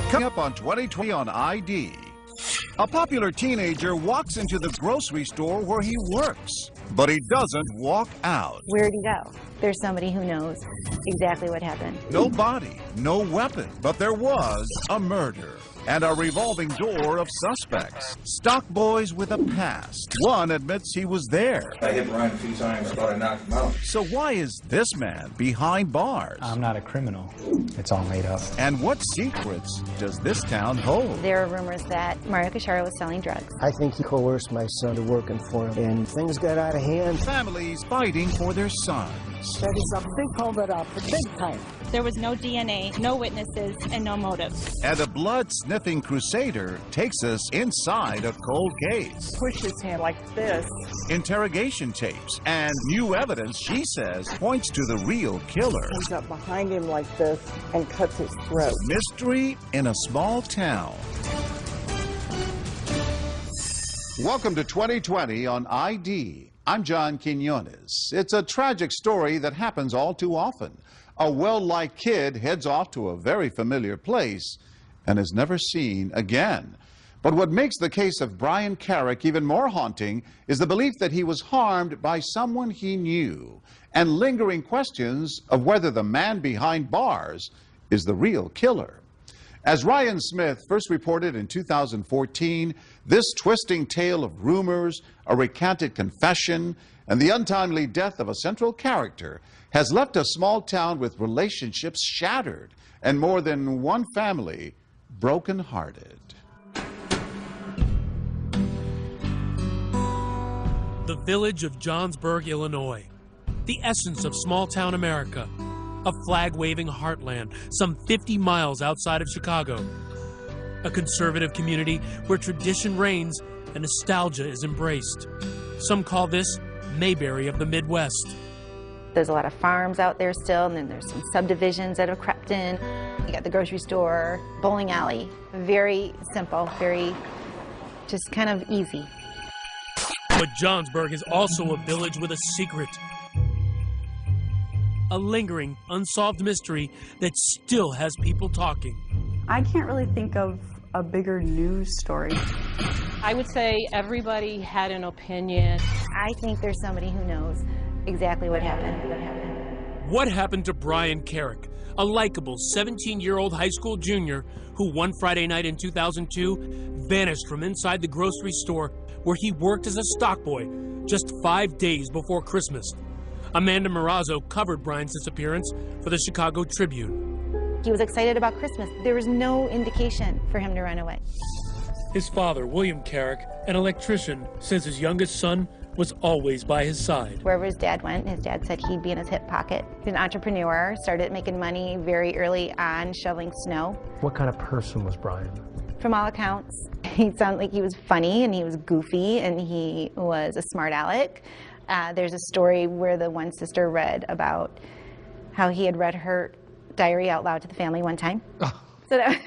Coming up on 2020 on ID. A popular teenager walks into the grocery store where he works, but he doesn't walk out. Where'd he go? There's somebody who knows exactly what happened. No body, no weapon, but there was a murder and a revolving door of suspects. Stock boys with a past. One admits he was there. I hit Brian a few times. I thought I knocked him out. So why is this man behind bars? I'm not a criminal. It's all made up. And what secrets does this town hold? There are rumors that Mario Cacharo was selling drugs. I think he coerced my son to working for him, and things got out of hand. Families fighting for their sons. That is a big holdup, big time. There was no DNA, no witnesses, and no motive. And a blood-sniffing crusader takes us inside a cold case. Push his hand like this. Interrogation tapes and new evidence, she says, points to the real killer. Comes up behind him like this and cuts his throat. Mystery in a small town. Welcome to 2020 on ID. I'm John Quinones. It's a tragic story that happens all too often. A well-liked kid heads off to a very familiar place and is never seen again. But what makes the case of Brian Carrick even more haunting is the belief that he was harmed by someone he knew, and lingering questions of whether the man behind bars is the real killer. As Ryan Smith first reported in 2014, this twisting tale of rumors, a recanted confession, and the untimely death of a central character has left a small town with relationships shattered and more than one family broken-hearted. The village of Johnsburg, Illinois, the essence of small-town America, a flag-waving heartland some 50 miles outside of Chicago, a conservative community where tradition reigns and nostalgia is embraced. Some call this Mayberry of the Midwest. There's a lot of farms out there still, and then there's some subdivisions that have crept in. You got the grocery store, bowling alley. Very simple, very just kind of easy. But Johnsburg is also a village with a secret. A lingering, unsolved mystery that still has people talking. I can't really think of a bigger news story. I would say everybody had an opinion. I think there's somebody who knows exactly what happened. What happened to Brian Carrick, a likable 17-year-old high school junior who one Friday night in 2002 vanished from inside the grocery store where he worked as a stock boy just 5 days before Christmas? Amanda Marazzo covered Brian's disappearance for the Chicago Tribune. He was excited about Christmas. There was no indication for him to run away. His father, William Carrick, an electrician, says his youngest son was always by his side. Wherever his dad went, his dad said he'd be in his hip pocket. He's an entrepreneur, started making money very early on shoveling snow. What kind of person was Brian? From all accounts, he sounded like he was funny and he was goofy and he was a smart aleck. There's a story where the one sister read about how he had read her diary out loud to the family one time. Oh. So that,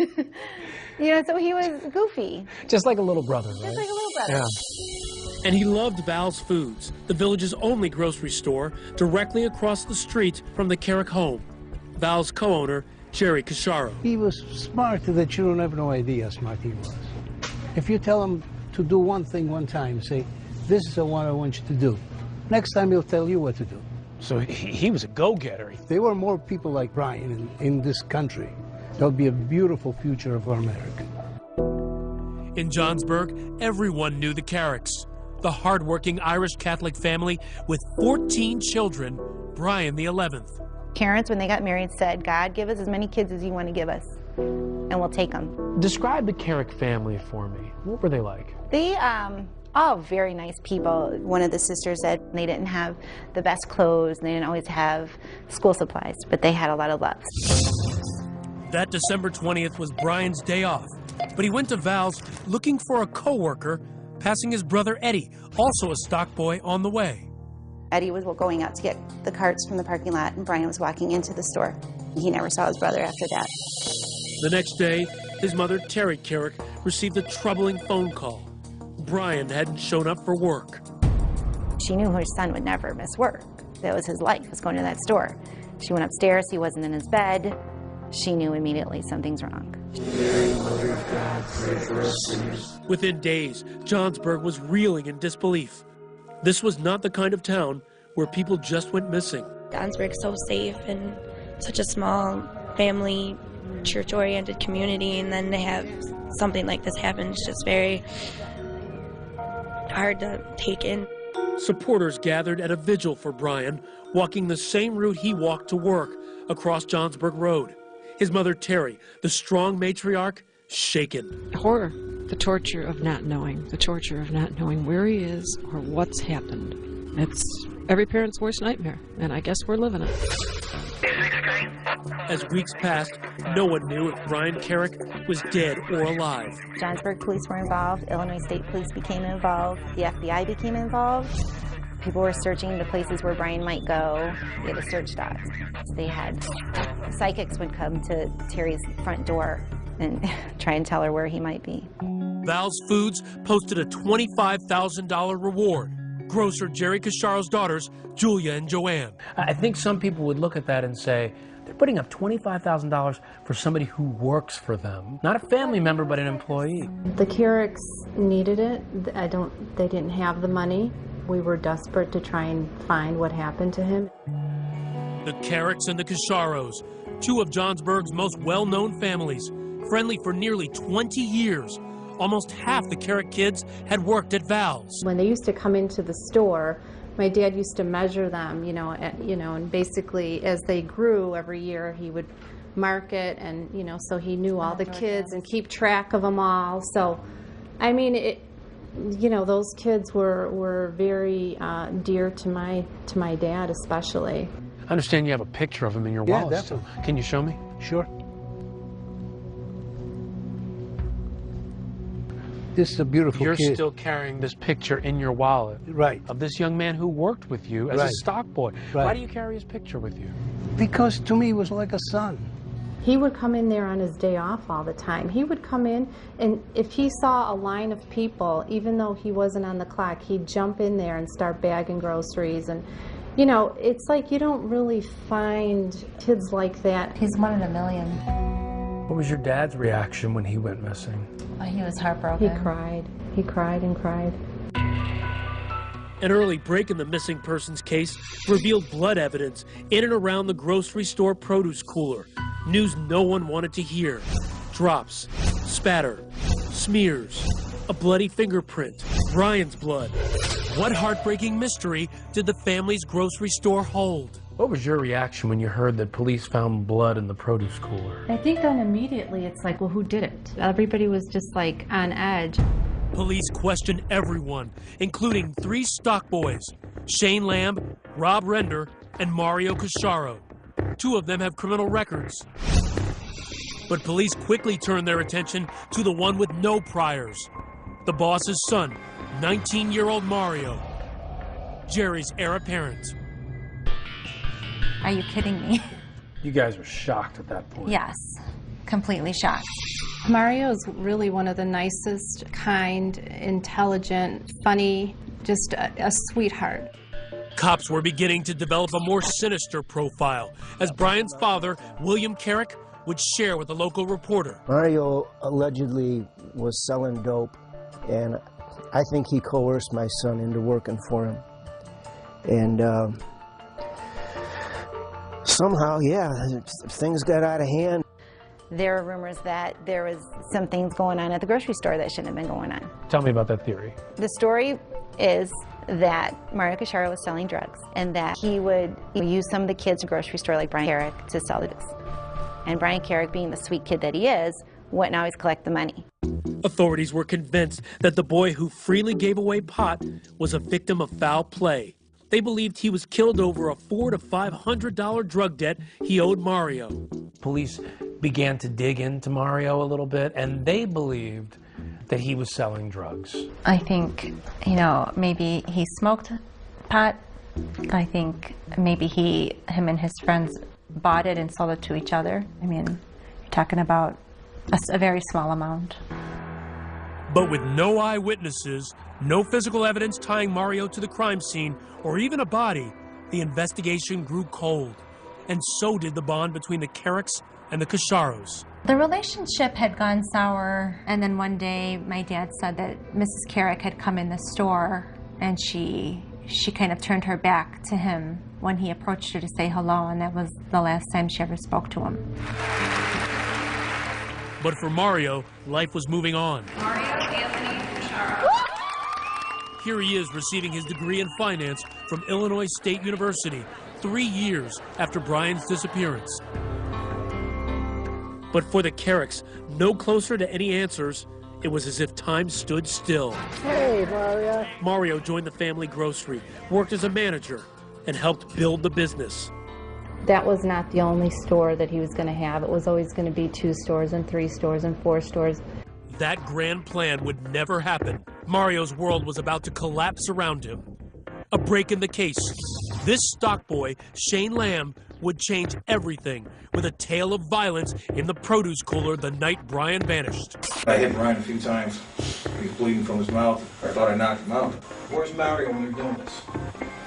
so he was goofy. Just like a little brother, right? Just like a little brother. Yeah. And he loved Val's Foods, the village's only grocery store, directly across the street from the Carrick home. Val's co-owner, Jerry Cacharo. He was smart that you don't have no idea how smart he was. If you tell him to do one thing one time, say, this is the one I want you to do. Next time he'll tell you what to do. So he was a go-getter. If there were more people like Brian in this country, there'll be a beautiful future of America. In Johnsburg, everyone knew the Carricks, the hardworking Irish Catholic family with 14 children, Brian the 11th. Parents, when they got married, said, God, give us as many kids as you want to give us, and we'll take them. Describe the Carrick family for me. What were they like? They, all very nice people. One of the sisters said they didn't have the best clothes, and they didn't always have school supplies, but they had a lot of love. That December 20th was Brian's day off, but he went to Val's looking for a co-worker, passing his brother Eddie, also a stock boy, on the way. Eddie was going out to get the carts from the parking lot, and Brian was walking into the store. He never saw his brother after that. The next day, his mother, Terry Carrick, received a troubling phone call. Brian hadn't shown up for work. She knew her son would never miss work. That was his life, was going to that store. She went upstairs, he wasn't in his bed. she knew immediately something's wrong. Within days, Johnsburg was reeling in disbelief. This was not the kind of town where people just went missing. Johnsburg's so safe and such a small family, church-oriented community, and then to have something like this happen is just very hard to take in. Supporters gathered at a vigil for Brian, walking the same route he walked to work, across Johnsburg Road. His mother, Terry, the strong matriarch, shaken. Horror, the torture of not knowing, where he is or what's happened. It's every parent's worst nightmare, and I guess we're living it. As weeks passed, no one knew if Brian Carrick was dead or alive. Johnsburg police were involved, Illinois State Police became involved, the FBI became involved. People were searching the places where Brian might go. They had a search dog. They had psychics would come to Terry's front door and try and tell her where he might be. Val's Foods posted a $25,000 reward. Grocer Jerry Casharo's daughters, Julia and Joanne. I think some people would look at that and say, they're putting up $25,000 for somebody who works for them. Not a family member, but an employee. The Carricks needed it. They didn't have the money. We were desperate to try and find what happened to him. The Carricks and the Casharos, two of Johnsburg's most well-known families, friendly for nearly 20 years. Almost half the Carrick kids had worked at Val's. When they used to come into the store, my dad used to measure them, and basically as they grew every year, he would mark it, and so he knew all the kids and keep track of them all. So, I mean, those kids were very dear to my dad, especially. I understand you have a picture of him in your wallet. Definitely. Can you show me? Sure. This is a beautiful You're kid. still carrying this picture in your wallet. Right. Of this young man who worked with you as a Right. stock boy. Right. Why do you carry his picture with you? Because to me, he was like a son. He would come in there on his day off all the time. He would come in, and if he saw a line of people, even though he wasn't on the clock, he'd jump in there and start bagging groceries. And, it's like you don't really find kids like that. He's one in a million. What was your dad's reaction when he went missing? Well, he was heartbroken. He cried. He cried and cried. An early break in the missing persons case revealed blood evidence in and around the grocery store produce cooler. News no one wanted to hear. Drops, spatter, smears, a bloody fingerprint, Brian's blood. What heartbreaking mystery did the family's grocery store hold? What was your reaction when you heard that police found blood in the produce cooler? I think then immediately it's like, well, who did it? Everybody was just like on edge. Police questioned everyone, including 3 stock boys, Shane Lamb, Rob Render, and Mario Casharo. 2 of them have criminal records. But police quickly turned their attention to the one with no priors, the boss's son, 19-year-old Mario, Jerry's heir apparent. Are you kidding me? You guys were shocked at that point. Yes, completely shocked. Mario's really one of the nicest, kind, intelligent, funny, just a sweetheart. Cops were beginning to develop a more sinister profile as Brian's father, William Carrick, would share with a local reporter. Mario allegedly was selling dope, and I think he coerced my son into working for him. And somehow, things got out of hand. There are rumors that there was some things going on at the grocery store that shouldn't have been going on. Tell me about that theory. The story is that Mario Casharo was selling drugs and that he would use some of the kids in the grocery store like Brian Carrick to sell the drugs. And Brian Carrick, being the sweet kid that he is, wouldn't always collect the money. Authorities were convinced that the boy who freely gave away pot was a victim of foul play. They believed he was killed over a $400 to $500 drug debt he owed Mario. Police began to dig into Mario a little bit, and they believed that he was selling drugs. I think, maybe he smoked pot. I think maybe him and his friends bought it and sold it to each other. I mean, you're talking about a very small amount. But with no eyewitnesses, no physical evidence tying Mario to the crime scene, or even a body, the investigation grew cold. And so did the bond between the Carricks and the Casharos. The relationship had gone sour, and then one day my dad said that Mrs. Carrick had come in the store, and she kind of turned her back to him when he approached her to say hello, and that was the last time she ever spoke to him. But for Mario, life was moving on. Mario Anthony Casharo. Here he is receiving his degree in finance from Illinois State University 3 years after Brian's disappearance. But for the Carricks, no closer to any answers, it was as if time stood still. Hey, Mario. Mario joined the family grocery, worked as a manager, and helped build the business. That was not the only store that he was going to have. It was always going to be 2 stores and 3 stores and 4 stores. That grand plan would never happen. Mario's world was about to collapse around him. A break in the case. This stock boy, Shane Lamb, would change everything with a tale of violence in the produce cooler the night Brian vanished. I hit Brian a few times. He was bleeding from his mouth. I thought I knocked him out. Where's Mario when they're doing this?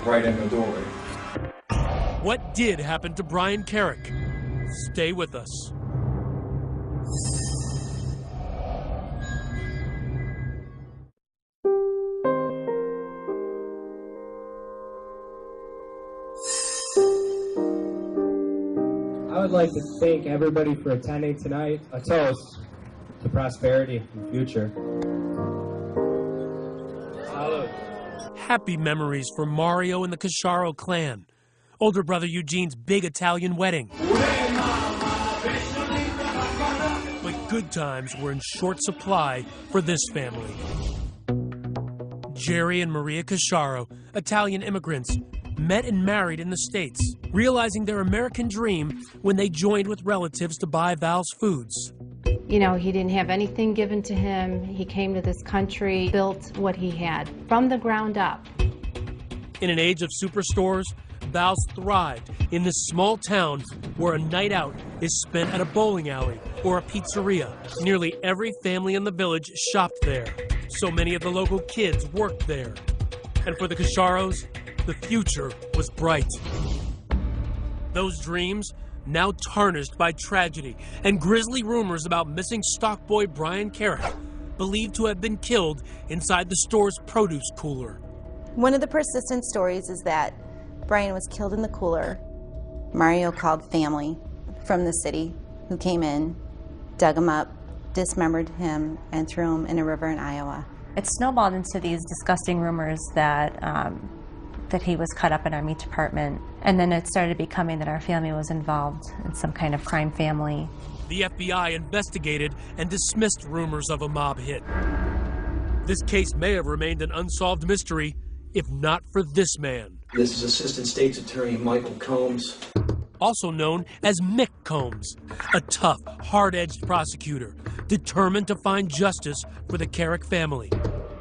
Right in the doorway. What did happen to Brian Carrick? Stay with us. I would like to thank everybody for attending tonight. A toast to prosperity and future. Salud. Happy memories for Mario and the Casharo clan. Older brother Eugene's big Italian wedding. But good times were in short supply for this family. Jerry and Maria Casharo, Italian immigrants, met and married in the States, realizing their American dream when they joined with relatives to buy Val's Foods. You know, he didn't have anything given to him. He came to this country, built what he had from the ground up. In an age of superstores, Val's thrived in this small town where a night out is spent at a bowling alley or a pizzeria. Nearly every family in the village shopped there. So many of the local kids worked there. And for the Casharos, the future was bright. Those dreams now tarnished by tragedy and grisly rumors about missing stock boy Brian Carrick, believed to have been killed inside the store's produce cooler. One of the persistent stories is that Brian was killed in the cooler. Mario called family from the city who came in, dug him up, dismembered him, and threw him in a river in Iowa. It snowballed into these disgusting rumors that that he was cut up in our meat department, and then it started becoming that our family was involved in some kind of crime family. The FBI investigated and dismissed rumors of a mob hit. This case may have remained an unsolved mystery if not for this man. This is Assistant State's Attorney Michael Combs. Also known as Mick Combs, a tough, hard-edged prosecutor, determined to find justice for the Carrick family.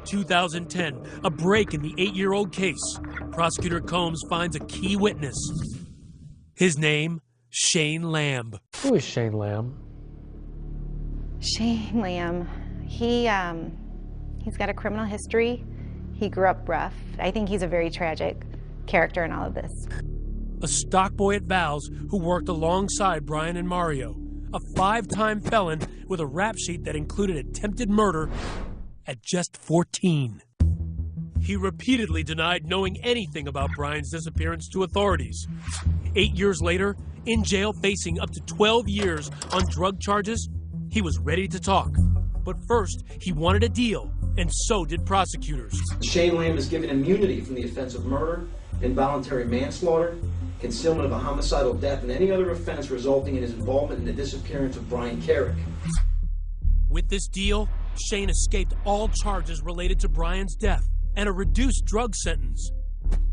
2010, a break in the 8-year-old case. Prosecutor Combs finds a key witness. His name, Shane Lamb. Who is Shane Lamb? Shane Lamb, he's got a criminal history. He grew up rough. I think he's a very tragic character in all of this. A stock boy at Val's who worked alongside Brian and Mario. A 5-time felon with a rap sheet that included attempted murder at just 14. He repeatedly denied knowing anything about Brian's disappearance to authorities. 8 years later, in jail facing up to 12 years on drug charges, he was ready to talk. But first, he wanted a deal, and so did prosecutors. Shane Lamb is given immunity from the offense of murder, involuntary manslaughter, concealment of a homicidal death, and any other offense resulting in his involvement in the disappearance of Brian Carrick. With this deal, Shane escaped all charges related to Brian's death and a reduced drug sentence.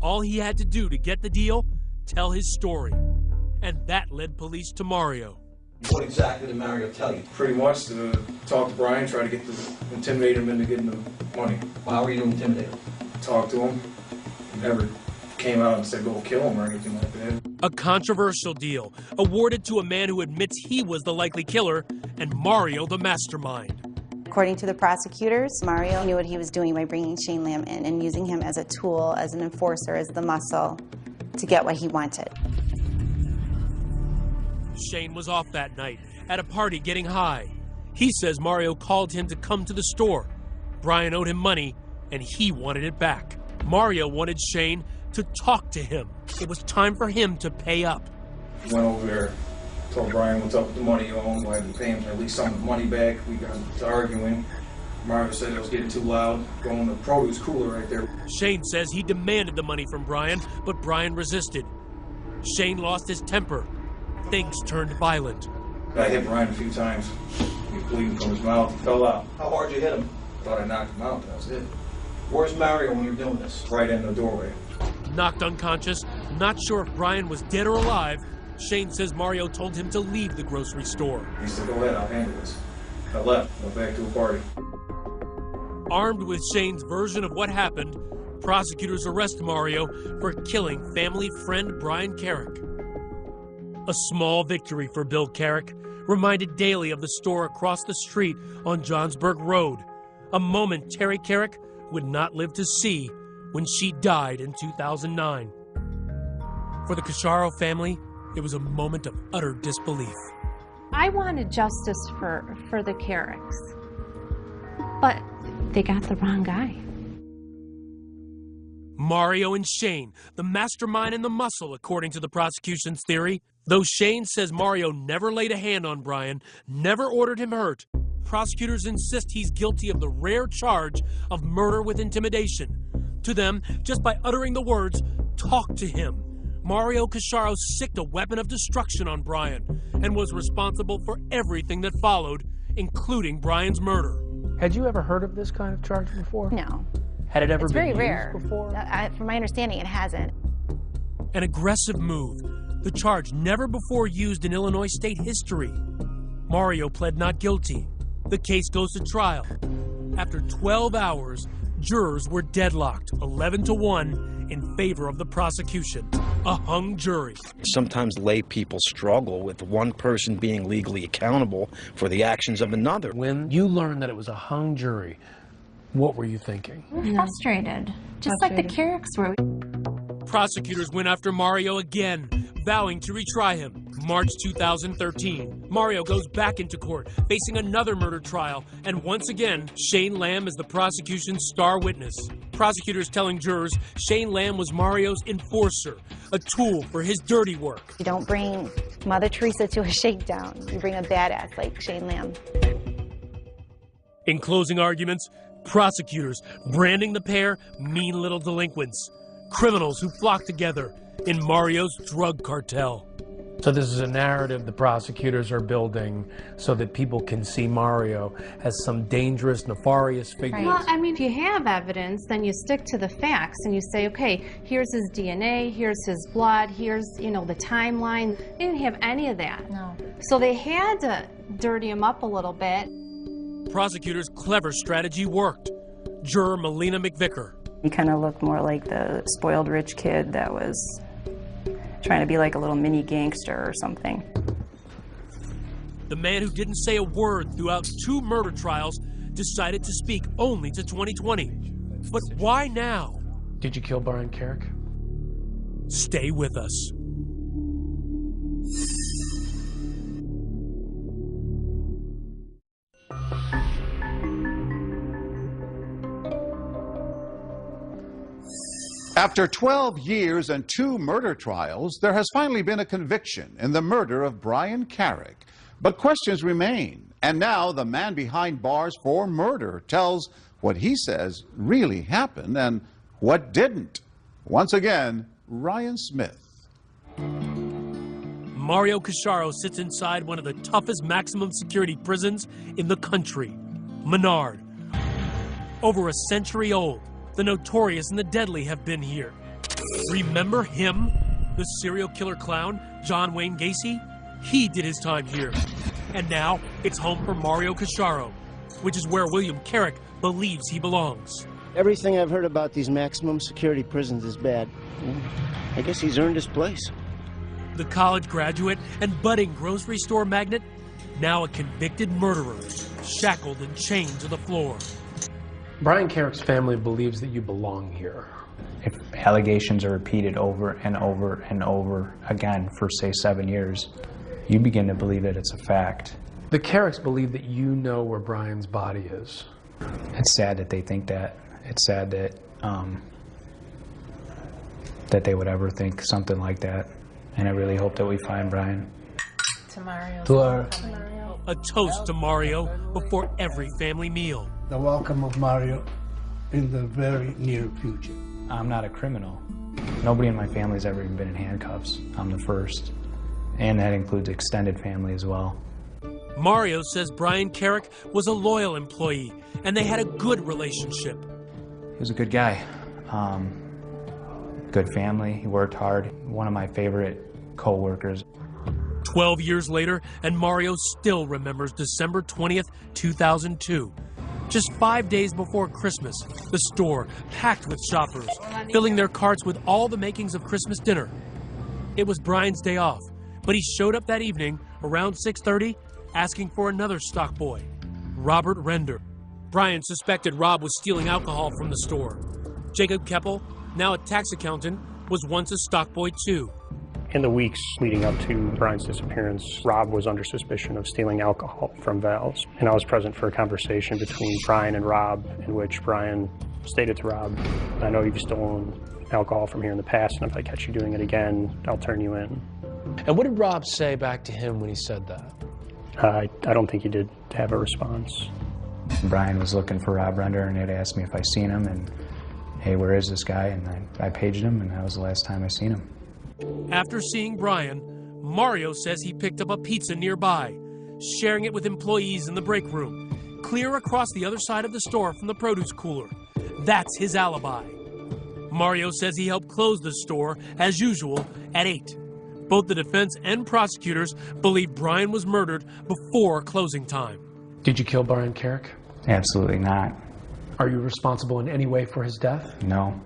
All he had to do to get the deal, tell his story. And that led police to Mario. What exactly did Mario tell you? Pretty much to talk to Brian, try to intimidate him into getting the money. How were you to intimidate him? Talk to him. He never came out and said go kill him or anything like that. A controversial deal, awarded to a man who admits he was the likely killer, and Mario the mastermind. According to the prosecutors, Mario knew what he was doing by bringing Shane Lamb in and using him as a tool, as an enforcer, as the muscle to get what he wanted. Shane was off that night, at a party getting high. He says Mario called him to come to the store. Brian owed him money, and he wanted it back. Mario wanted Shane to talk to him. It was time for him to pay up. Went over there, told Brian what's up with the money you owe him. I had to pay him at least some of the money back. We got to arguing. Mario said I was getting too loud, going to the produce cooler right there. Shane says he demanded the money from Brian, but Brian resisted. Shane lost his temper. Things turned violent. I hit Brian a few times. He was bleeding from his mouth. He fell out. How hard you hit him? Thought I knocked him out. That was it. Where's Mario when you're doing this? Right in the doorway. Knocked unconscious, not sure if Brian was dead or alive, Shane says Mario told him to leave the grocery store. He said, go ahead, I'll handle this. I left, went back to a party. Armed with Shane's version of what happened, prosecutors arrest Mario for killing family friend Brian Carrick. A small victory for Bill Carrick, reminded daily of the store across the street on Johnsburg Road, a moment Terry Carrick would not live to see when she died in 2009. For the Cacharo family, it was a moment of utter disbelief. I wanted justice for the Carricks, but they got the wrong guy. Mario and Shane, the mastermind and the muscle, according to the prosecution's theory. Though Shane says Mario never laid a hand on Brian, never ordered him hurt, prosecutors insist he's guilty of the rare charge of murder with intimidation. To them, just by uttering the words, "Talk to him," Mario Cacharo sicked a weapon of destruction on Brian and was responsible for everything that followed, including Brian's murder. Had you ever heard of this kind of charge before? No. Had it ever It's been very used rare. before? From my understanding, it hasn't. An aggressive move, the charge never before used in Illinois state history. Mario pled not guilty. The case goes to trial. After 12 hours, jurors were deadlocked, 11-1, in favor of the prosecution. A hung jury. Sometimes lay people struggle with one person being legally accountable for the actions of another. When you learned that it was a hung jury, what were you thinking? Frustrated, just like the Carricks were. Prosecutors went after Mario again, vowing to retry him. March 2013, Mario goes back into court, facing another murder trial, and once again, Shane Lamb is the prosecution's star witness. Prosecutors telling jurors Shane Lamb was Mario's enforcer, a tool for his dirty work. You don't bring Mother Teresa to a shakedown. You bring a badass like Shane Lamb. In closing arguments, prosecutors branding the pair mean little delinquents, criminals who flock together in Mario's drug cartel. So this is a narrative the prosecutors are building so that people can see Mario as some dangerous, nefarious figure. Well, I mean, if you have evidence, then you stick to the facts and you say, okay, here's his DNA, here's his blood, here's, the timeline. They didn't have any of that. No. So they had to dirty him up a little bit. Prosecutors' clever strategy worked. Juror Melina McVicker. He kind of looked more like the spoiled rich kid that was trying to be like a little mini gangster or something. The man who didn't say a word throughout 2 murder trials decided to speak only to 2020. But why now? Did you kill Brian Carrick? Stay with us. After 12 years and 2 murder trials, there has finally been a conviction in the murder of Brian Carrick. But questions remain, and now the man behind bars for murder tells what he says really happened and what didn't. Once again, Ryan Smith. Mario Cacharo sits inside one of the toughest maximum security prisons in the country, Menard. Over a century old, the notorious and the deadly have been here. Remember him? The serial killer clown, John Wayne Gacy? He did his time here. And now, it's home for Mario Cacharo, which is where William Carrick believes he belongs. Everything I've heard about these maximum security prisons is bad. I guess he's earned his place. The college graduate and budding grocery store magnate, now a convicted murderer, shackled and chained to the floor. Brian Carrick's family believes that you belong here. If allegations are repeated over and over and over again for, say, 7 years, you begin to believe that it's a fact. The Carricks believe that you know where Brian's body is. It's sad that they think that. It's sad that that they would ever think something like that. And I really hope that we find Brian. A toast to Mario before every family meal. The welcome of Mario in the very near future. I'm not a criminal. Nobody in my family's ever even been in handcuffs. I'm the first. And that includes extended family as well. Mario says Brian Carrick was a loyal employee and they had a good relationship. He was a good guy. Good family. He worked hard. One of my favorite co-workers. 12 years later, and Mario still remembers December 20th, 2002. Just 5 days before Christmas, the store packed with shoppers, filling their carts with all the makings of Christmas dinner. It was Brian's day off, but he showed up that evening around 6:30 asking for another stock boy, Robert Render. Brian suspected Rob was stealing alcohol from the store. Jacob Keppel, now a tax accountant, was once a stock boy too. In the weeks leading up to Brian's disappearance, Rob was under suspicion of stealing alcohol from Val's. And I was present for a conversation between Brian and Rob in which Brian stated to Rob, I know you've stolen alcohol from here in the past, and if I catch you doing it again, I'll turn you in. And what did Rob say back to him when he said that? I don't think he did have a response. Brian was looking for Rob Render and had asked me if I seen him, and hey, where is this guy? And I paged him, and that was the last time I seen him. After seeing Brian, Mario says he picked up a pizza nearby, sharing it with employees in the break room, clear across the other side of the store from the produce cooler. That's his alibi. Mario says he helped close the store, as usual, at 8. Both the defense and prosecutors believe Brian was murdered before closing time. Did you kill Brian Carrick? Absolutely not. Are you responsible in any way for his death? No.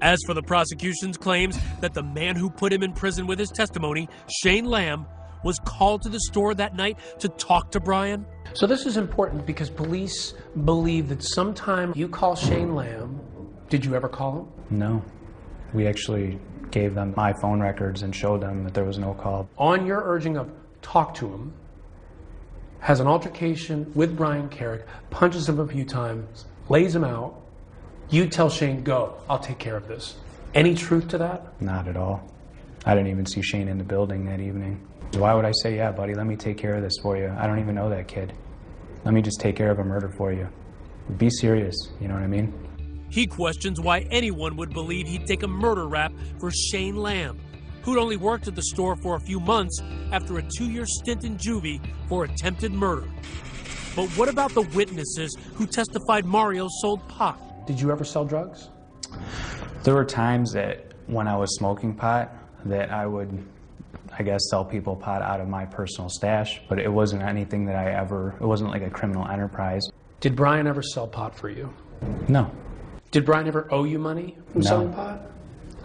As for the prosecution's claims that the man who put him in prison with his testimony, Shane Lamb, was called to the store that night to talk to Brian. So this is important because police believe that sometime you call Shane Lamb. Did you ever call him? No. We actually gave them my phone records and showed them that there was no call. On your urging of talk to him, has an altercation with Brian Carrick, punches him a few times, lays him out. You tell Shane, go, I'll take care of this. Any truth to that? Not at all. I didn't even see Shane in the building that evening. Why would I say, yeah, buddy, let me take care of this for you? I don't even know that kid. Let me just take care of a murder for you. Be serious, you know what I mean? He questions why anyone would believe he'd take a murder rap for Shane Lamb, who'd only worked at the store for a few months after a 2-year stint in juvie for attempted murder. But what about the witnesses who testified Mario sold pot? Did you ever sell drugs? There were times that when I was smoking pot that I would, I guess, sell people pot out of my personal stash, but it wasn't anything that it wasn't like a criminal enterprise. Did Brian ever sell pot for you? No. Did Brian ever owe you money from selling pot?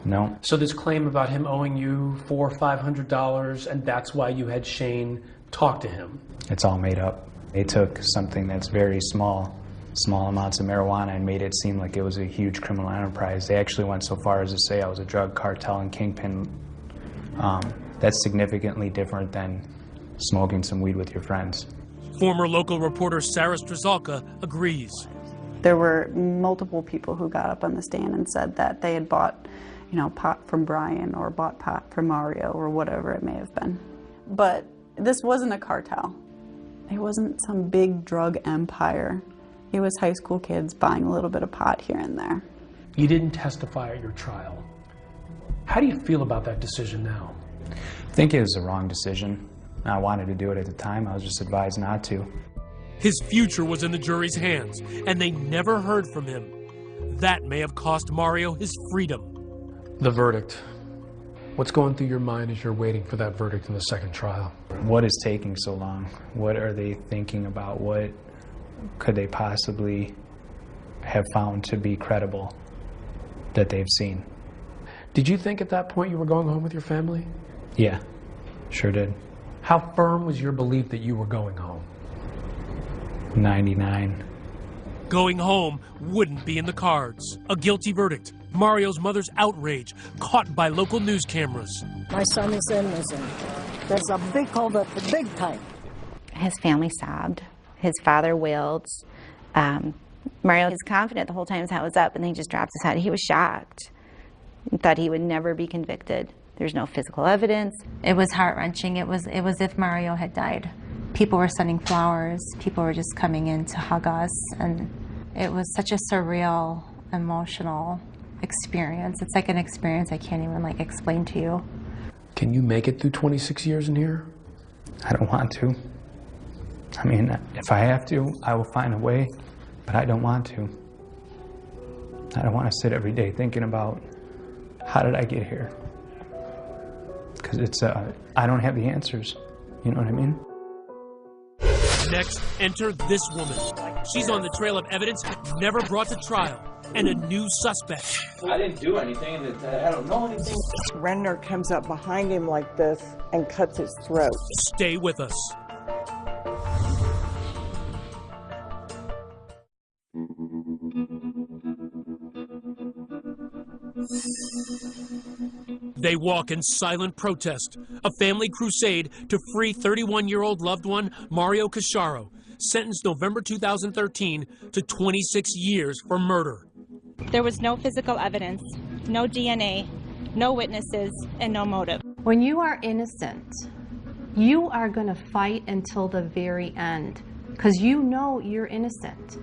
No. So this claim about him owing you $400 or $500, and that's why you had Shane talk to him? It's all made up. They took something that's very small amounts of marijuana and made it seem like it was a huge criminal enterprise. They actually went so far as to say I was a drug cartel and kingpin. That's significantly different than smoking some weed with your friends. Former local reporter Sarah Strzelka agrees. There were multiple people who got up on the stand and said that they had bought, pot from Brian or bought pot from Mario or whatever it may have been. But this wasn't a cartel. It wasn't some big drug empire. It was high school kids buying a little bit of pot here and there. You didn't testify at your trial. How do you feel about that decision now? I think it was the wrong decision. I wanted to do it at the time. I was just advised not to. His future was in the jury's hands, and they never heard from him. That may have cost Mario his freedom. The verdict. What's going through your mind as you're waiting for that verdict in the second trial? What is taking so long? What are they thinking about? What could they possibly have found to be credible that they've seen? Did you think at that point you were going home with your family? Yeah, sure did. How firm was your belief that you were going home? 99. Going home wouldn't be in the cards. A guilty verdict. Mario's mother's outrage, caught by local news cameras. My son is innocent. There's a big holdup, big time. His family sobbed. His father wailed. Mario is confident the whole time his hat was up, and then he just drops his hat. He was shocked and thought he would never be convicted. There's no physical evidence. It was heart-wrenching. It was if Mario had died. People were sending flowers. People were just coming in to hug us, and it was such a surreal, emotional experience. It's like an experience I can't even explain to you. Can you make it through 26 years in here? I don't want to. I mean, if I have to, I will find a way, but I don't want to. I don't want to sit every day thinking about, how did I get here? Because I don't have the answers. You know what I mean? Next, enter this woman. She's on the trail of evidence never brought to trial, and a new suspect. I didn't do anything, and I don't know anything. Renner comes up behind him like this and cuts his throat. Stay with us. They walk in silent protest, a family crusade to free 31-year-old loved one Mario Casciaro, sentenced November 2013 to 26 years for murder. There was no physical evidence, no DNA, no witnesses, and no motive. When you are innocent, you are going to fight until the very end because you know you're innocent.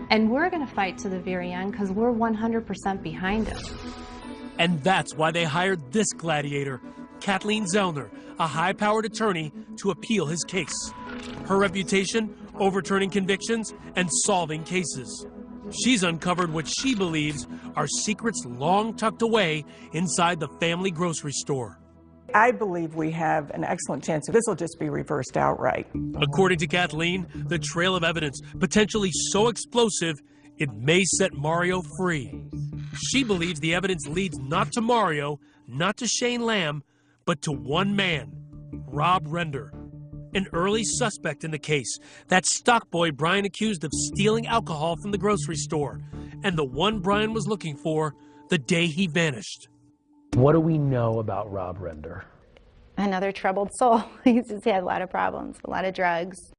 And we're going to fight to the very end because we're 100% behind him. And that's why they hired this gladiator, Kathleen Zellner, a high-powered attorney, to appeal his case. Her reputation, overturning convictions and solving cases. She's uncovered what she believes are secrets long tucked away inside the family grocery store. I believe we have an excellent chance that this will just be reversed outright. According to Kathleen, the trail of evidence, potentially so explosive, it may set Mario free. She believes the evidence leads not to Mario, not to Shane Lamb, but to one man, Rob Render, an early suspect in the case, that stock boy Brian accused of stealing alcohol from the grocery store, and the one Brian was looking for the day he vanished. What do we know about Rob Render? Another troubled soul. He's just had a lot of problems, a lot of drugs.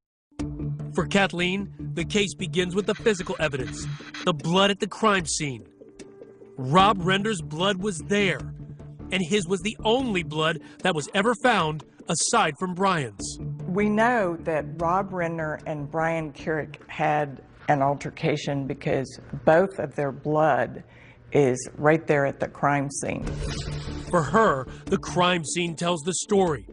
For Kathleen, the case begins with the physical evidence, the blood at the crime scene. Rob Render's blood was there, and his was the only blood that was ever found aside from Brian's. We know that Rob Renner and Brian Carrick had an altercation because both of their blood is right there at the crime scene. For her, the crime scene tells the story.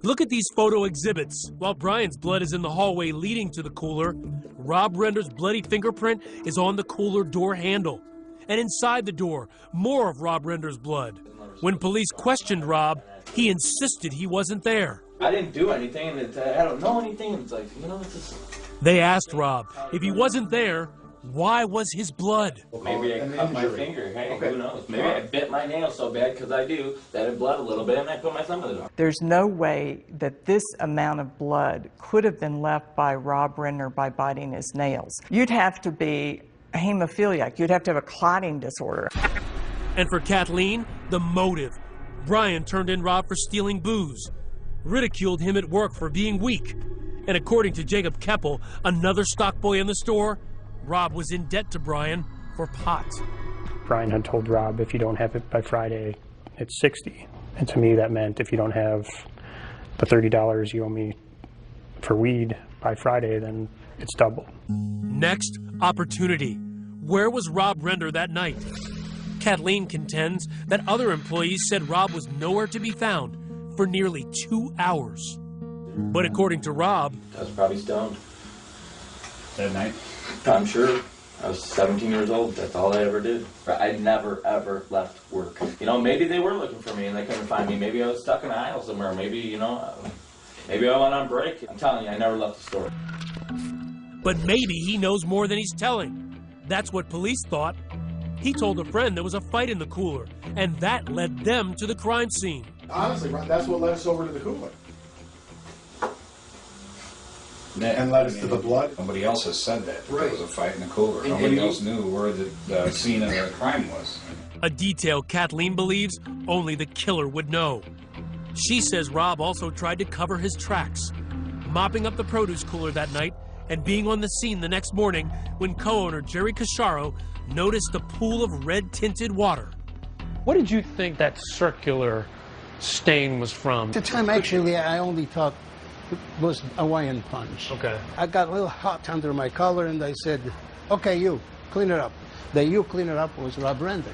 Look at these photo exhibits. While Brian's blood is in the hallway leading to the cooler, Rob Render's bloody fingerprint is on the cooler door handle. And inside the door, more of Rob Render's blood. When police questioned Rob, he insisted he wasn't there. I didn't do anything, and I don't know anything. It's like, it's just... They asked Rob, if he wasn't there, why was his blood? Maybe I cut my finger. Hey, who knows? Maybe I bit my nail so bad because I do that it bled a little bit, and I put my thumb in the door. There's no way that this amount of blood could have been left by Rob Renner by biting his nails. You'd have to be a hemophiliac. You'd have to have a clotting disorder. And for Kathleen, the motive. Brian turned in Rob for stealing booze, ridiculed him at work for being weak. And according to Jacob Keppel, another stock boy in the store, Rob was in debt to Brian for pot. Brian had told Rob, if you don't have it by Friday, it's $60. And to me, that meant if you don't have the $30 you owe me for weed by Friday, then it's double. Next, opportunity. Where was Rob Render that night? Kathleen contends that other employees said Rob was nowhere to be found for nearly 2 hours. But according to Rob, I was probably stoned. That night? I'm sure. I was 17 years old. That's all I ever did. I never, ever left work. Maybe they were looking for me and they couldn't find me. Maybe I was stuck in an aisle somewhere. Maybe, maybe I went on break. I'm telling you, I never left the store. But maybe he knows more than he's telling. That's what police thought. He told a friend there was a fight in the cooler, and that led them to the crime scene. Honestly, that's what led us over to the cooler. And led us to the blood. Nobody else has said that. There was a fight in the cooler. Nobody else knew where the scene of the crime was. A detail Kathleen believes only the killer would know. She says Rob also tried to cover his tracks, mopping up the produce cooler that night and being on the scene the next morning when co-owner Jerry Casciaro noticed a pool of red-tinted water. What did you think that circular stain was from? At the time, actually, I only thought it was Hawaiian punch. Okay. I got a little hot under my collar, and I said, okay, you, clean it up. The you clean it up was Rob Render.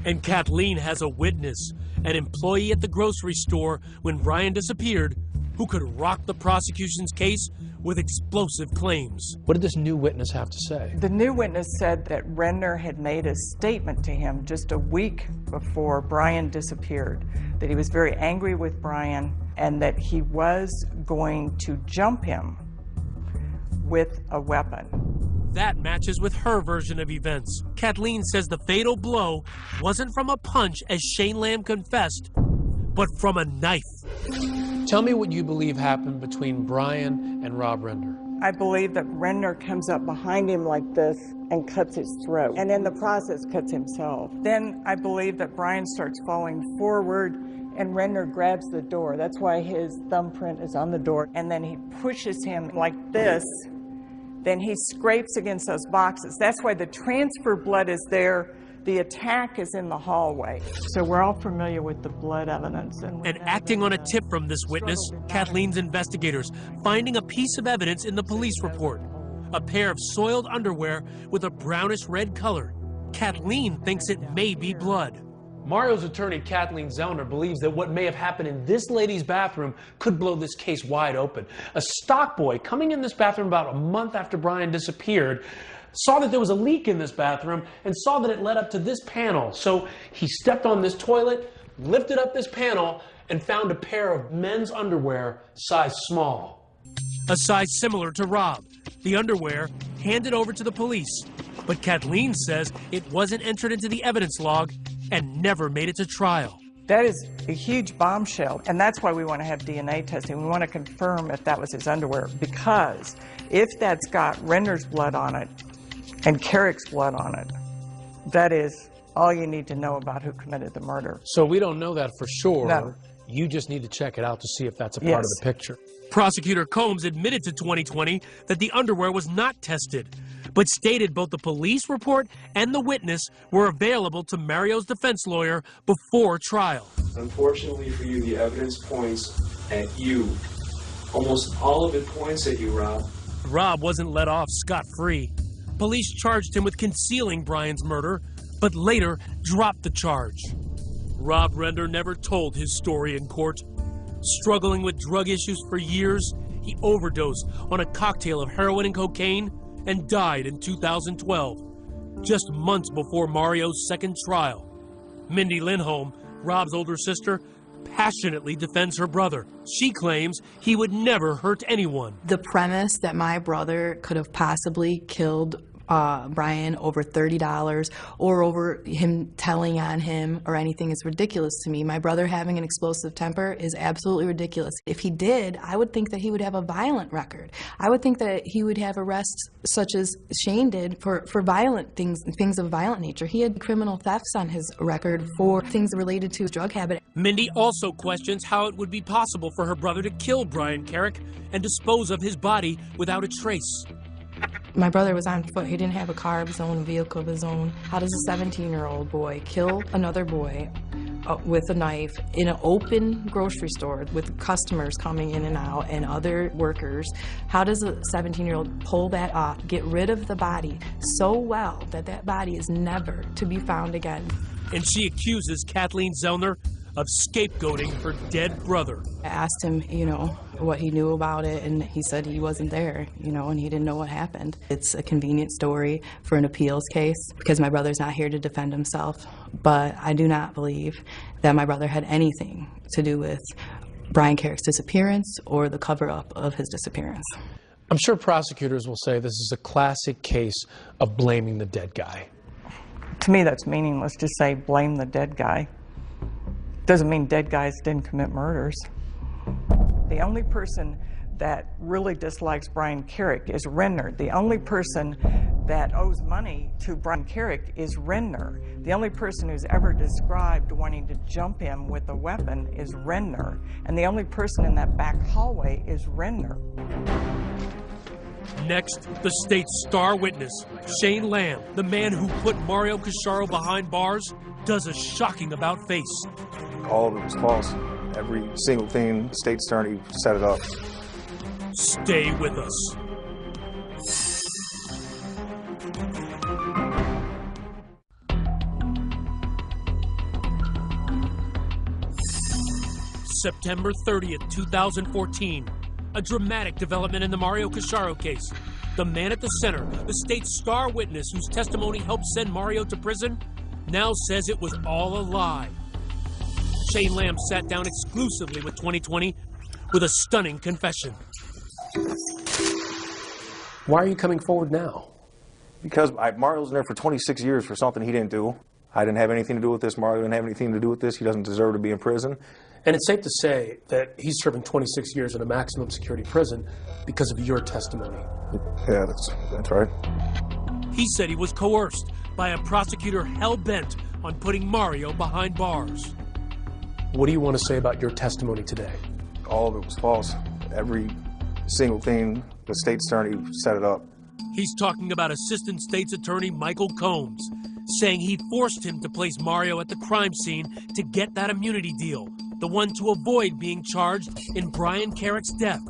And Kathleen has a witness, an employee at the grocery store when Brian disappeared, who could rock the prosecution's case with explosive claims. What did this new witness have to say? The new witness said that Renner had made a statement to him just a week before Brian disappeared, that he was very angry with Brian and that he was going to jump him with a weapon. That matches with her version of events. Kathleen says the fatal blow wasn't from a punch, as Shane Lamb confessed, but from a knife. Tell me what you believe happened between Brian and Rob Render. I believe that Renner comes up behind him like this and cuts his throat, and in the process cuts himself. Then I believe that Brian starts falling forward and Renner grabs the door. That's why his thumbprint is on the door. And then he pushes him like this. Then he scrapes against those boxes. That's why the transfer blood is there. The attack is in the hallway. So we're all familiar with the blood evidence. And acting on a tip from this witness, Kathleen's investigators finding a piece of evidence in the police report. A pair of soiled underwear with a brownish red color. Kathleen thinks it may be blood. Mario's attorney, Kathleen Zellner, believes that what may have happened in this lady's bathroom could blow this case wide open. A stock boy coming in this bathroom about a month after Brian disappeared saw that there was a leak in this bathroom and saw that it led up to this panel. So he stepped on this toilet, lifted up this panel, and found a pair of men's underwear size small. A size similar to Rob. The underwear handed over to the police. But Kathleen says it wasn't entered into the evidence log and never made it to trial. That is a huge bombshell, and that's why we want to have DNA testing. We want to confirm if that was his underwear, because if that's got Renner's blood on it and Carrick's blood on it, that is all you need to know about who committed the murder. So we don't know that for sure. No. You just need to check it out to see if that's a part of the picture. Prosecutor Combs admitted to 2020 that the underwear was not tested, but stated both the police report and the witness were available to Mario's defense lawyer before trial. Unfortunately for you, the evidence points at you. Almost all of it points at you, Rob. Rob wasn't let off scot-free. Police charged him with concealing Brian's murder, but later dropped the charge. Rob Render never told his story in court. Struggling with drug issues for years, he overdosed on a cocktail of heroin and cocaine and died in 2012, just months before Mario's second trial. Mindy Lindholm, Rob's older sister, passionately defends her brother. She claims he would never hurt anyone. The premise that my brother could have possibly killed Brian over $30 or over him telling on him or anything is ridiculous to me. My brother having an explosive temper is absolutely ridiculous. If he did, I would think that he would have a violent record. I would think that he would have arrests such as Shane did for violent things of a violent nature. He had criminal thefts on his record for things related to his drug habit. Mindy also questions how it would be possible for her brother to kill Brian Carrick and dispose of his body without a trace. My brother was on foot. He didn't have a car of his own, a vehicle of his own. How does a 17-year-old boy kill another boy with a knife in an open grocery store with customers coming in and out and other workers? How does a 17-year-old pull that off, get rid of the body so well that that body is never to be found again? And she accuses Kathleen Zellner of scapegoating her dead brother. I asked him, what he knew about it, and he said he wasn't there, and he didn't know what happened. It's a convenient story for an appeals case because my brother's not here to defend himself, but I do not believe that my brother had anything to do with Brian Carrick's disappearance or the cover-up of his disappearance. I'm sure prosecutors will say this is a classic case of blaming the dead guy. To me, that's meaningless. Just say blame the dead guy. Doesn't mean dead guys didn't commit murders. The only person that really dislikes Brian Carrick is Renner. The only person that owes money to Brian Carrick is Renner. The only person who's ever described wanting to jump him with a weapon is Renner. And the only person in that back hallway is Renner. Next, the state's star witness, Shane Lamb, the man who put Mario Casciaro behind bars, does a shocking about-face. All of it was false. Every single thing the state's attorney set it up. Stay with us. September 30th, 2014. A dramatic development in the Mario Casciaro case. The man at the center, the state's star witness whose testimony helped send Mario to prison, now says it was all a lie. Shane Lamb sat down exclusively with 2020 with a stunning confession. Why are you coming forward now? Because Mario was in there for 26 years for something he didn't do. I didn't have anything to do with this. Mario didn't have anything to do with this. He doesn't deserve to be in prison. And it's safe to say that he's serving 26 years in a maximum security prison because of your testimony. Yeah, that's right. He said he was coerced by a prosecutor hell-bent on putting Mario behind bars. What do you want to say about your testimony today? All of it was false. Every single thing the state's attorney set it up. He's talking about Assistant State's Attorney Michael Combs, saying he forced him to place Mario at the crime scene to get that immunity deal, the one to avoid being charged in Brian Carrick's death.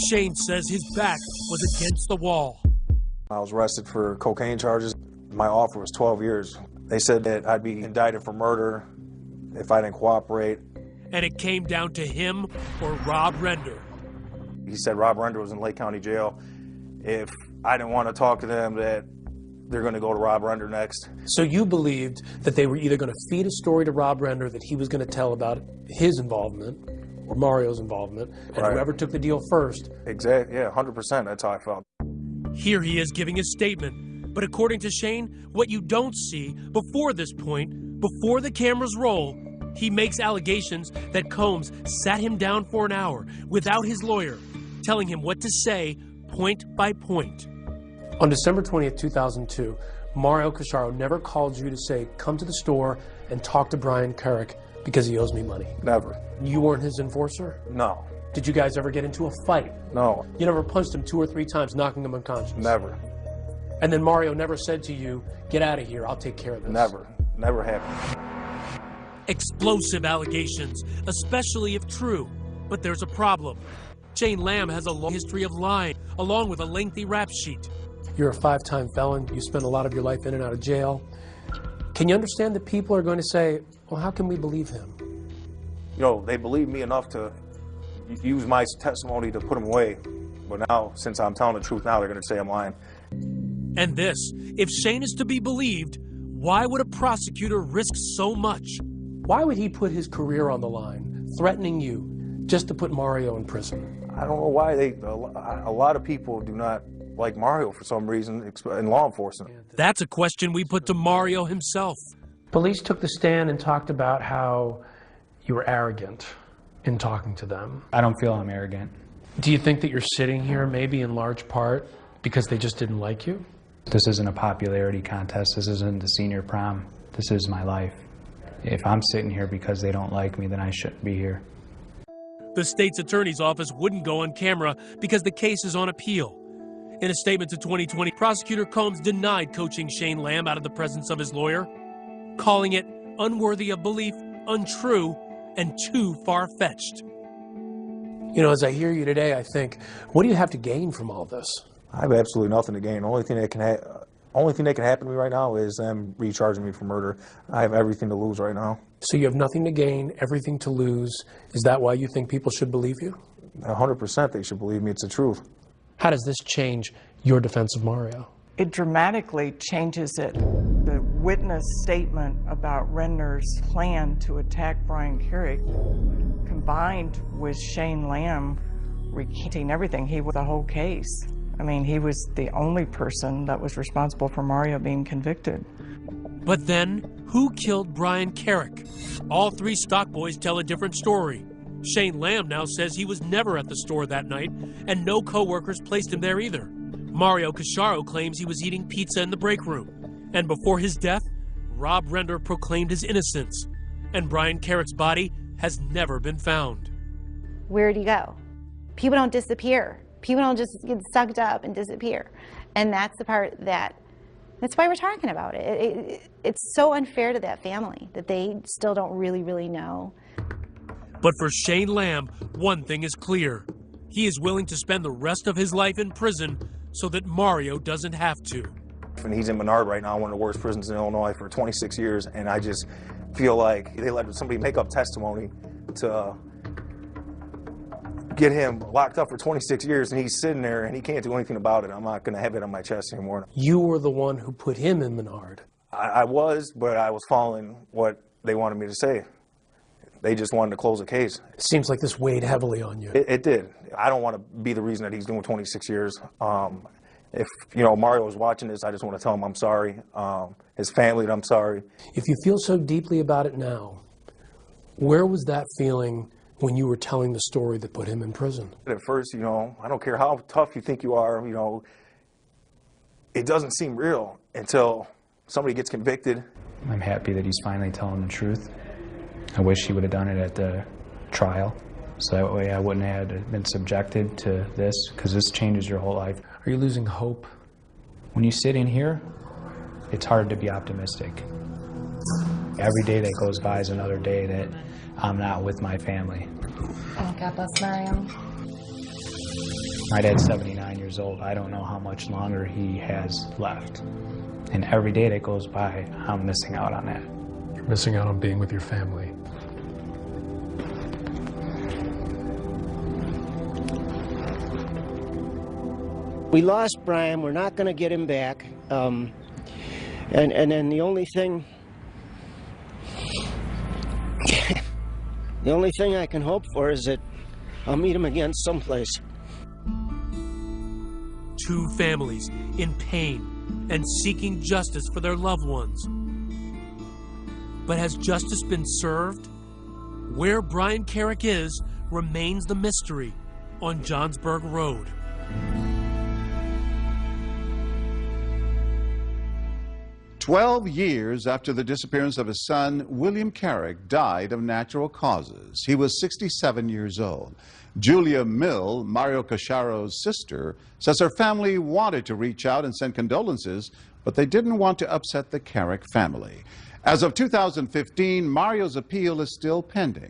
Shane says his back was against the wall. I was arrested for cocaine charges. My offer was 12 years. They said that I'd be indicted for murder if I didn't cooperate. And it came down to him or Rob Render. He said Rob Render was in Lake County Jail. If I didn't want to talk to them, that they're going to go to Rob Render next. So you believed that they were either going to feed a story to Rob Render that he was going to tell about his involvement or Mario's involvement, and right. Whoever took the deal first. Exactly, yeah, 100%, that's how I felt. Here he is giving his statement. But according to Shane, what you don't see before this point, before the cameras roll, he makes allegations that Combs sat him down for an hour without his lawyer, telling him what to say point by point. On December 20th, 2002, Mario Casciaro never called you to say, come to the store and talk to Brian Carrick because he owes me money. Never. You weren't his enforcer? No. Did you guys ever get into a fight? No. You never punched him 2 or 3 times, knocking him unconscious? Never. And then Mario never said to you, get out of here, I'll take care of this? Never. Never happened. Explosive allegations, especially if true. But there's a problem. Shane Lamb has a long history of lying, along with a lengthy rap sheet. You're a 5-time felon. You spend a lot of your life in and out of jail. Can you understand that people are going to say, well, how can we believe him? You know, they believe me enough to use my testimony to put him away. But now, since I'm telling the truth now, they're going to say I'm lying. And this, if Shane is to be believed, why would a prosecutor risk so much? Why would he put his career on the line, threatening you, just to put Mario in prison? I don't know why a lot of people do not like Mario for some reason in law enforcement. That's a question we put to Mario himself. Police took the stand and talked about how you were arrogant in talking to them. I don't feel I'm arrogant. Do you think that you're sitting here maybe in large part because they just didn't like you? This isn't a popularity contest. This isn't the senior prom. This is my life. If I'm sitting here because they don't like me, then I shouldn't be here. The state's attorney's office wouldn't go on camera because the case is on appeal. In a statement to 2020, Prosecutor Combs denied coaching Shane Lamb out of the presence of his lawyer, calling it unworthy of belief, untrue, and too far-fetched. You know, as I hear you today, I think, what do you have to gain from all this? I have absolutely nothing to gain. The only thing that can happen to me right now is them recharging me for murder. I have everything to lose right now. So you have nothing to gain, everything to lose. Is that why you think people should believe you? 100% they should believe me. It's the truth. How does this change your defense of Mario? It dramatically changes it. The witness statement about Renner's plan to attack Brian Carrick, combined with Shane Lamb recanting everything, he was the whole case. I mean, he was the only person that was responsible for Mario being convicted. But then, who killed Brian Carrick? All 3 stock boys tell a different story. Shane Lamb now says he was never at the store that night, and no co-workers placed him there either. Mario Casciaro claims he was eating pizza in the break room. And before his death, Rob Render proclaimed his innocence. And Brian Carrick's body has never been found. Where'd he go? People don't disappear. People don't just get sucked up and disappear. And that's the part that's why we're talking about it. It's so unfair to that family that they still don't really know. But for Shane Lamb, one thing is clear. He is willing to spend the rest of his life in prison so that Mario doesn't have to. And he's in Menard right now, one of the worst prisons in Illinois, for 26 years, and I just feel like they let somebody make up testimony to get him locked up for 26 years, and he's sitting there and he can't do anything about it. I'm not going to have it on my chest anymore. You were the one who put him in Menard. I was, but I was following what they wanted me to say. They just wanted to close the case. It seems like this weighed heavily on you. It did. I don't want to be the reason that he's doing 26 years. If, you know, Mario is watching this, I just want to tell him I'm sorry. His family, I'm sorry. If you feel so deeply about it now, where was that feeling when you were telling the story that put him in prison? At first, you know, I don't care how tough you think you are, you know, it doesn't seem real until somebody gets convicted. I'm happy that he's finally telling the truth. I wish he would have done it at the trial, so that way I wouldn't have been subjected to this, because this changes your whole life. Are you losing hope? When you sit in here, it's hard to be optimistic. Every day that goes by is another day that I'm not with my family. Oh, God bless Mario. My dad's 79 years old. I don't know how much longer he has left. And every day that goes by, I'm missing out on that. You're missing out on being with your family. We lost Brian. We're not going to get him back. And then the only thing I can hope for is that I'll meet him again someplace. Two families in pain and seeking justice for their loved ones. But has justice been served? Where Brian Carrick is remains the mystery on Johnsburg Road. 12 years after the disappearance of his son, William Carrick died of natural causes. He was 67 years old. Julia Mill, Mario Casciaro's sister, says her family wanted to reach out and send condolences, but they didn't want to upset the Carrick family. As of 2015, Mario's appeal is still pending.